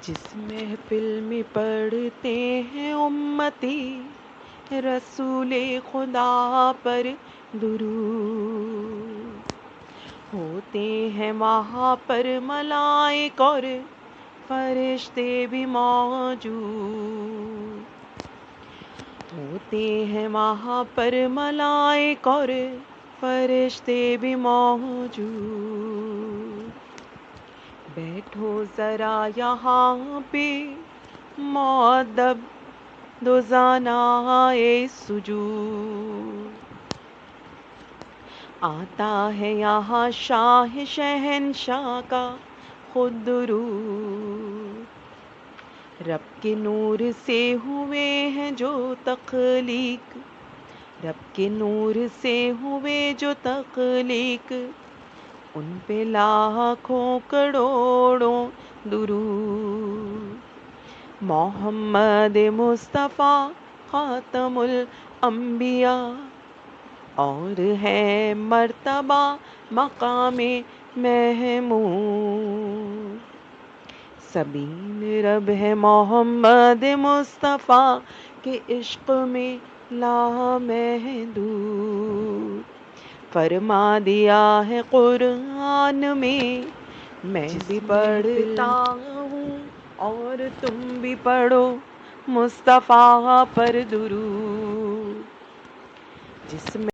جس محفل میں پڑھتے ہیں امتی رسول خدا پر درود، ہوتے ہیں وہاں پر ملائک اور فرشتے بھی موجود، ہوتے ہیں وہاں پر ملائک اور فرشتے بھی موجود۔ بیٹھو ذرا یہاں پہ مؤدب دوزانہ سجود، آتا ہے یہاں شاہ شہنشاہ کا خود درود، رب کے نور سے ہوئے ہیں جو تخلیق، رب کے نور سے ہوئے جو تخلیق، ان پہ لاکھوں کروڑوں درود۔ محمد مصطفیٰ خاتم الانبیاء اور ہے مرتبہ مقام محمود، سبیل رب ہے محمد مصطفیٰ کے عشق میں لامحدود، فرما دیا ہے قرآن میں میں بھی پڑھتا ہوں اور تم بھی پڑھو مصطفیٰ پر درود، جس میں